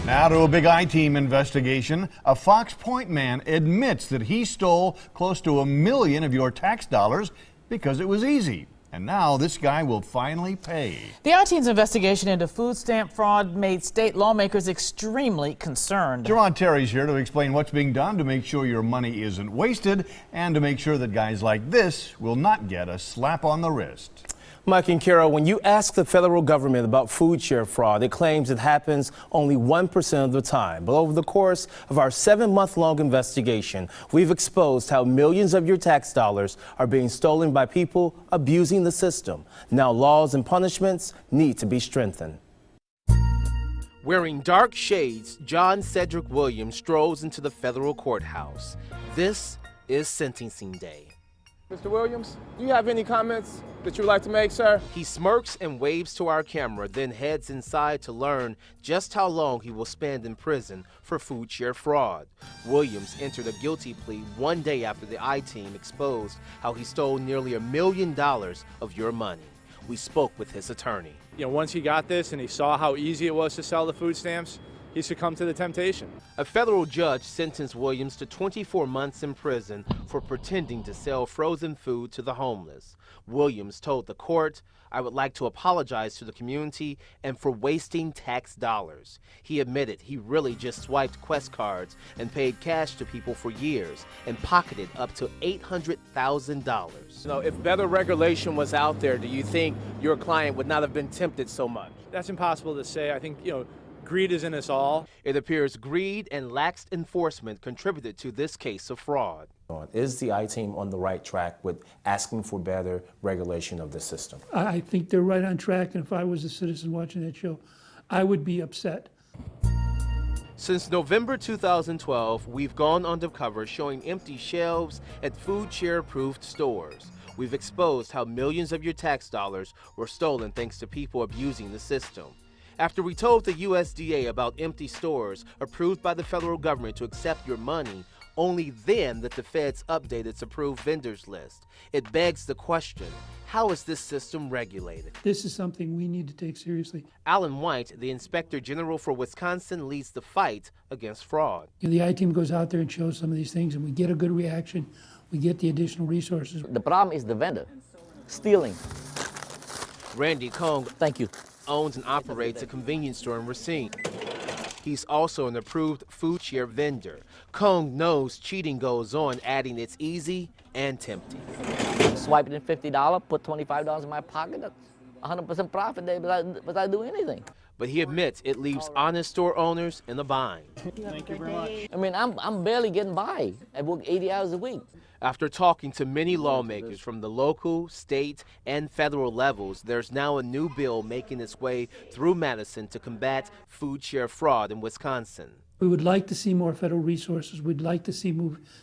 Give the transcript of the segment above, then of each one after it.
Now to a big I-Team investigation. A Fox Point man admits that he stole close to $1 million of your tax dollars because it was easy. And now this guy will finally pay. The I-Team's investigation into food stamp fraud made state lawmakers extremely concerned. Jerron Terry's here to explain what's being done to make sure your money isn't wasted and to make sure that guys like this will not get a slap on the wrist. Mike and Carol, when you ask the federal government about food share fraud, it claims it happens only 1% of the time. But over the course of our 7-month-long investigation, we've exposed how millions of your tax dollars are being stolen by people abusing the system. Now laws and punishments need to be strengthened. Wearing dark shades, John Cedric Williams strolls into the federal courthouse. This is sentencing day. Mr. Williams, do you have any comments that you would like to make, sir? He smirks and waves to our camera, then heads inside to learn just how long he will spend in prison for food share fraud. Williams entered a guilty plea one day after the I-Team exposed how he stole nearly $1 million of your money. We spoke with his attorney. You know, once he got this and he saw how easy it was to sell the food stamps, he succumbed to the temptation. A federal judge sentenced Williams to 24 months in prison for pretending to sell frozen food to the homeless. Williams told the court, "I would like to apologize to the community and for wasting tax dollars." He admitted he really just swiped Quest cards and paid cash to people for years and pocketed up to $800,000. You know, if better regulation was out there, do you think your client would not have been tempted so much? That's impossible to say. I think, greed is in us all. It appears greed and lax enforcement contributed to this case of fraud. Is the I-Team on the right track with asking for better regulation of the system? I think they're right on track, and if I was a citizen watching that show, I would be upset. Since November 2012, we've gone undercover showing empty shelves at food share-approved stores. We've exposed how millions of your tax dollars were stolen thanks to people abusing the system. After we told the USDA about empty stores approved by the federal government to accept your money, only then that the feds updated its approved vendors list. It begs the question, how is this system regulated? This is something we need to take seriously. Alan White, the Inspector General for Wisconsin, leads the fight against fraud. The I-Team goes out there and shows some of these things, and we get a good reaction. We get the additional resources. The problem is the vendor stealing. Randy Kong, thank you, owns and operates a convenience store in Racine. He's also an approved food share vendor. Kong knows cheating goes on, adding it's easy and tempting. Swipe it in $50, put $25 in my pocket, that's 100% profit day without doing anything. But he admits it leaves honest store owners in a bind. Thank you very much. I mean, I'm barely getting by. I work 80 hours a week. After talking to many lawmakers from the local, state, and federal levels, there's now a new bill making its way through Madison to combat food share fraud in Wisconsin. We would like to see more federal resources. We'd like to see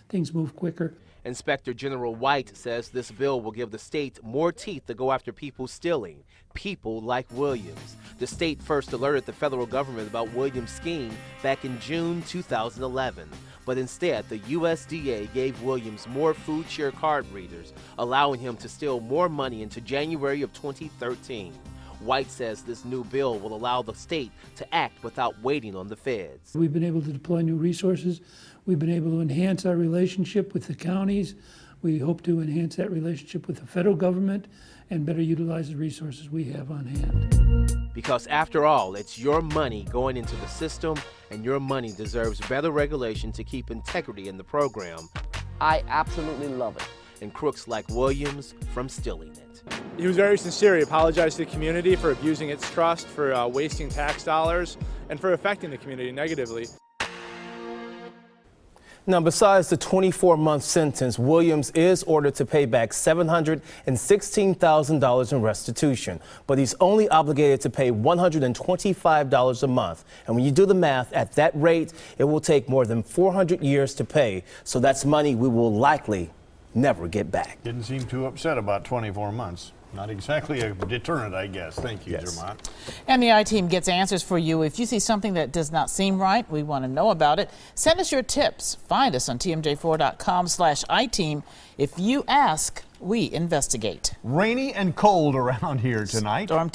things move quicker. Inspector General White says this bill will give the state more teeth to go after people stealing, people like Williams. The state first alerted the federal government about Williams' scheme back in June 2011. But instead, the USDA gave Williams more food share card readers, allowing him to steal more money into January of 2013. White says this new bill will allow the state to act without waiting on the feds. We've been able to deploy new resources. We've been able to enhance our relationship with the counties. We hope to enhance that relationship with the federal government and better utilize the resources we have on hand. Because after all, it's your money going into the system, and your money deserves better regulation to keep integrity in the program. I absolutely love it. And crooks like Williams from stealing it. He was very sincere. He apologized to the community for abusing its trust, for wasting tax dollars, and for affecting the community negatively. Now, besides the 24-month sentence, Williams is ordered to pay back $716,000 in restitution, but he's only obligated to pay $125 a month. And when you do the math, at that rate, it will take more than 400 years to pay. So that's money we will likely never get back. Didn't seem too upset about 24 months. Not exactly a deterrent, I guess. Thank you, Yes. Jermont. And the I-Team gets answers for you. If you see something that does not seem right, we want to know about it. Send us your tips. Find us on tmj4.com/I-Team. If you ask, we investigate. Rainy and cold around here tonight. Storm Team